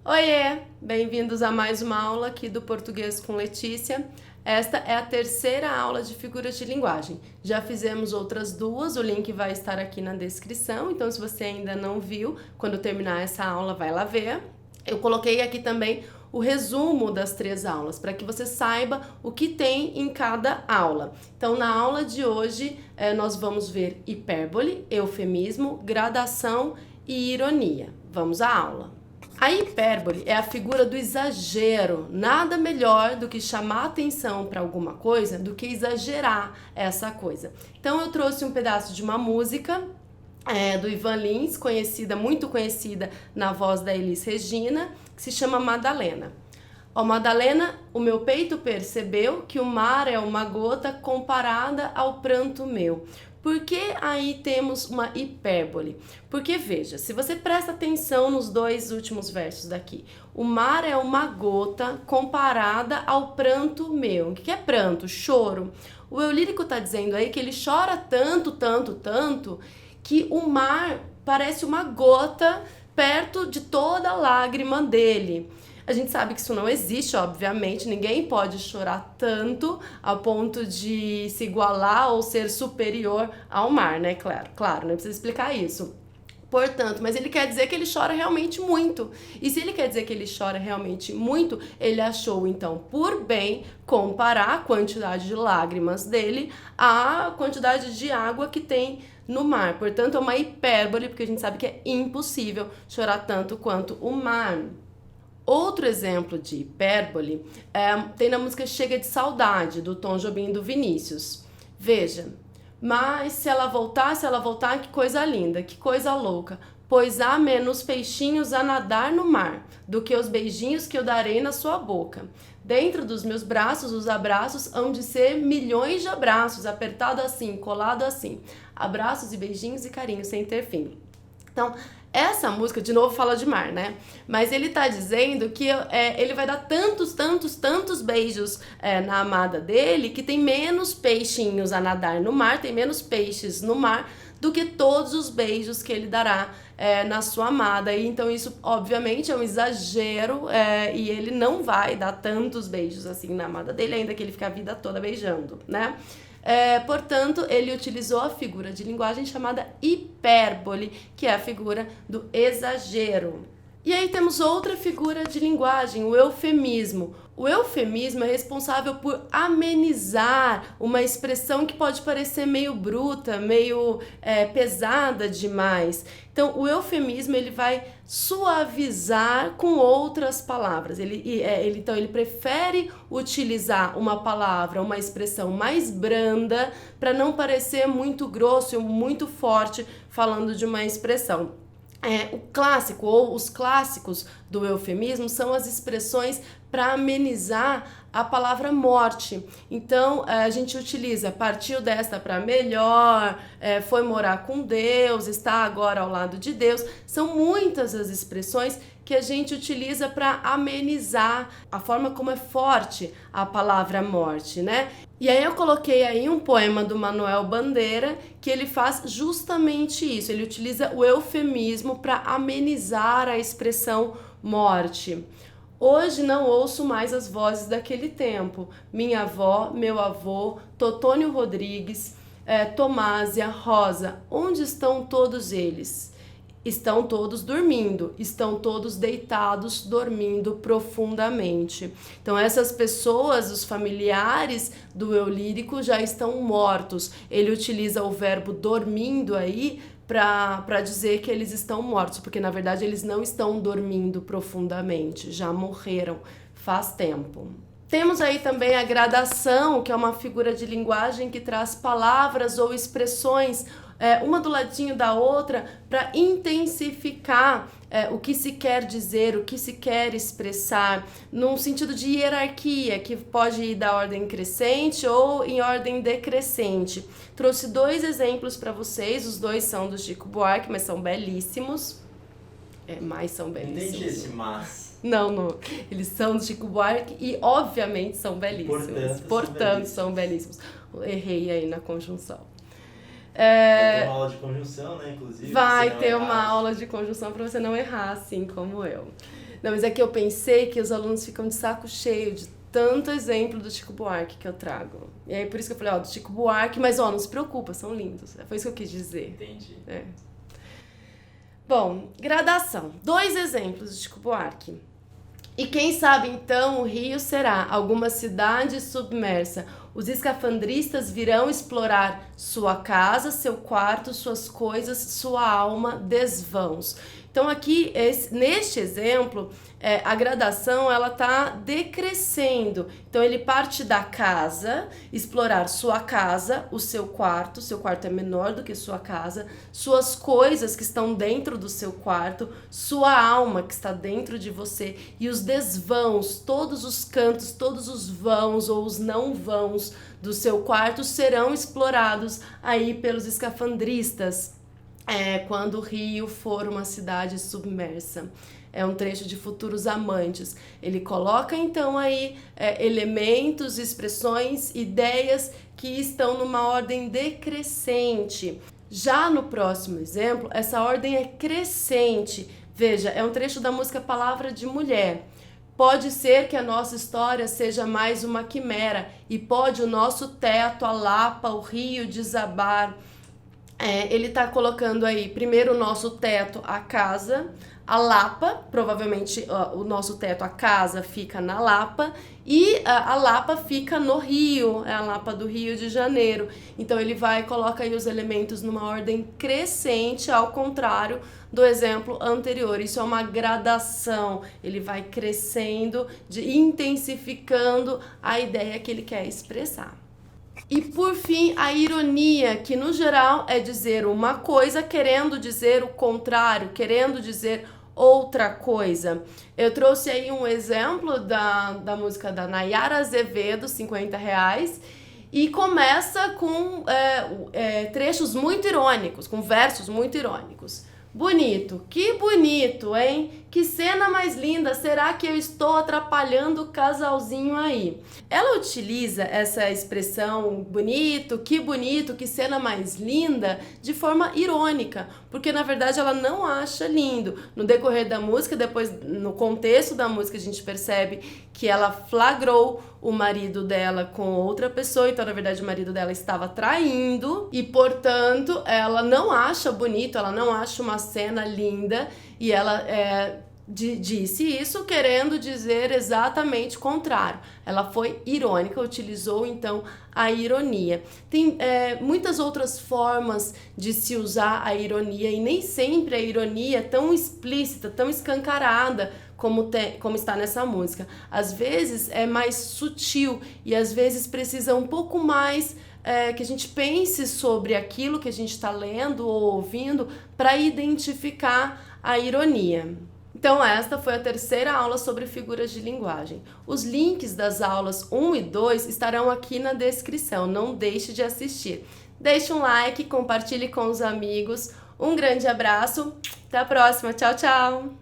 Oiê! Bem-vindos a mais uma aula aqui do Português com Letícia. Esta é a terceira aula de figuras de linguagem. Já fizemos outras duas, o link vai estar aqui na descrição, então se você ainda não viu, quando terminar essa aula vai lá ver. Eu coloquei aqui também o resumo das três aulas, para que você saiba o que tem em cada aula. Então, na aula de hoje, nós vamos ver hipérbole, eufemismo, gradação e ironia. Vamos à aula. A hipérbole é a figura do exagero. Nada melhor do que chamar atenção para alguma coisa do que exagerar essa coisa. Então eu trouxe um pedaço de uma música do Ivan Lins, muito conhecida na voz da Elis Regina, que se chama Madalena. Ó Madalena, o meu peito percebeu que o mar é uma gota comparada ao pranto meu. Por que aí temos uma hipérbole? Porque veja, se você presta atenção nos dois últimos versos daqui, o mar é uma gota comparada ao pranto meu. O que é pranto? Choro. O eu lírico está dizendo aí que ele chora tanto, tanto, tanto, que o mar parece uma gota perto de toda a lágrima dele. A gente sabe que isso não existe, obviamente, ninguém pode chorar tanto a ponto de se igualar ou ser superior ao mar, né? Claro, não precisa explicar isso. Portanto, mas ele quer dizer que ele chora realmente muito. E se ele quer dizer que ele chora realmente muito, ele achou, então, por bem comparar a quantidade de lágrimas dele à quantidade de água que tem no mar. Portanto, é uma hipérbole, porque a gente sabe que é impossível chorar tanto quanto o mar. Outro exemplo de hipérbole tem na música Chega de Saudade, do Tom Jobim e do Vinícius. Veja, mas se ela voltar, que coisa linda, que coisa louca, pois há menos peixinhos a nadar no mar do que os beijinhos que eu darei na sua boca. Dentro dos meus braços, os abraços hão de ser milhões de abraços, apertado assim, colado assim. Abraços e beijinhos e carinhos sem ter fim. Então, essa música, de novo, fala de mar, né? Mas ele tá dizendo que ele vai dar tantos beijos na amada dele que tem menos peixinhos a nadar no mar, tem menos peixes no mar do que todos os beijos que ele dará na sua amada. E então isso, obviamente, é um exagero e ele não vai dar tantos beijos assim na amada dele, ainda que ele fique a vida toda beijando, né? Portanto, ele utilizou a figura de linguagem chamada hipérbole, que é a figura do exagero. E aí temos outra figura de linguagem, o eufemismo. O eufemismo é responsável por amenizar uma expressão que pode parecer meio bruta, meio pesada demais. Então, o eufemismo ele vai suavizar com outras palavras. Então, ele prefere utilizar uma palavra, uma expressão mais branda, para não parecer muito grosso, muito forte, falando de uma expressão. O clássico ou os clássicos do eufemismo são as expressões para amenizar a palavra morte. Então, a gente utiliza partiu desta para melhor, foi morar com Deus, está agora ao lado de Deus. São muitas as expressões que a gente utiliza para amenizar a forma como é forte a palavra morte, né? E aí eu coloquei aí um poema do Manuel Bandeira que ele faz justamente isso. Ele utiliza o eufemismo para amenizar a expressão morte. Hoje não ouço mais as vozes daquele tempo. Minha avó, meu avô, Totônio Rodrigues, Tomásia, Rosa, onde estão todos eles? Estão todos dormindo, estão todos deitados, dormindo profundamente. Então essas pessoas, os familiares do eu lírico já estão mortos. Ele utiliza o verbo dormindo aí para dizer que eles estão mortos, porque na verdade eles não estão dormindo profundamente, já morreram faz tempo. Temos aí também a gradação, que é uma figura de linguagem que traz palavras ou expressões uma do ladinho da outra para intensificar o que se quer dizer, o que se quer expressar, num sentido de hierarquia, que pode ir da ordem crescente ou em ordem decrescente. Trouxe dois exemplos para vocês, os dois são do Chico Buarque, mas são belíssimos. Mais são belíssimos. Entendi esse mas. Não, eles são do Chico Buarque e obviamente são belíssimos. Portanto, são belíssimos. Errei aí na conjunção. Vai ter uma aula de conjunção, né, inclusive. Vai ter uma aula de conjunção para você não errar, assim como eu. Não, mas é que eu pensei que os alunos ficam de saco cheio de tanto exemplo do Chico Buarque que eu trago. E aí por isso que eu falei, ó, do Chico Buarque, mas ó, não se preocupa, são lindos. Foi isso que eu quis dizer. Entendi. É. Bom, gradação. 2 exemplos de Chico Buarque. E quem sabe então o Rio será alguma cidade submersa. Os escafandristas virão explorar sua casa, seu quarto, suas coisas, sua alma, desvãos. Então aqui, neste exemplo, a gradação ela está decrescendo. Então ele parte da casa, explorar sua casa, o seu quarto é menor do que sua casa, suas coisas que estão dentro do seu quarto, sua alma que está dentro de você e os desvãos, todos os cantos, todos os vãos ou os não vãos do seu quarto serão explorados aí pelos escafandristas. Quando o Rio for uma cidade submersa. É um trecho de Futuros Amantes. Ele coloca então aí elementos, expressões, ideias que estão numa ordem decrescente. Já no próximo exemplo, essa ordem é crescente. Veja, é um trecho da música Palavra de Mulher. Pode ser que a nossa história seja mais uma quimera e pode o nosso teto, a lapa, o rio desabar. Ele está colocando aí primeiro o nosso teto, a casa, a Lapa, provavelmente o nosso teto, a casa fica na Lapa e a Lapa fica no Rio, é a Lapa do Rio de Janeiro. Então ele coloca aí os elementos numa ordem crescente, ao contrário do exemplo anterior. Isso é uma gradação, ele vai crescendo, intensificando a ideia que ele quer expressar. E por fim, a ironia, que no geral é dizer uma coisa querendo dizer o contrário, querendo dizer outra coisa. Eu trouxe aí um exemplo da música da Nayara Azevedo, R$50, e começa com trechos muito irônicos, com versos muito irônicos. Bonito, que bonito, hein? Que cena mais linda, será que eu estou atrapalhando o casalzinho aí? Ela utiliza essa expressão bonito, que cena mais linda, de forma irônica, porque na verdade ela não acha lindo. No decorrer da música, depois no contexto da música a gente percebe que ela flagrou o marido dela com outra pessoa, então na verdade o marido dela estava traindo e portanto ela não acha bonito, ela não acha uma cena linda e ela disse isso querendo dizer exatamente o contrário. Ela foi irônica, utilizou então a ironia. Tem muitas outras formas de se usar a ironia e nem sempre a ironia é tão explícita, tão escancarada como está nessa música. Às vezes é mais sutil e às vezes precisa um pouco mais que a gente pense sobre aquilo que a gente está lendo ou ouvindo para identificar a ironia. Então esta foi a terceira aula sobre figuras de linguagem. Os links das aulas 1 e 2 estarão aqui na descrição, não deixe de assistir. Deixe um like, compartilhe com os amigos. Um grande abraço, até a próxima, tchau, tchau!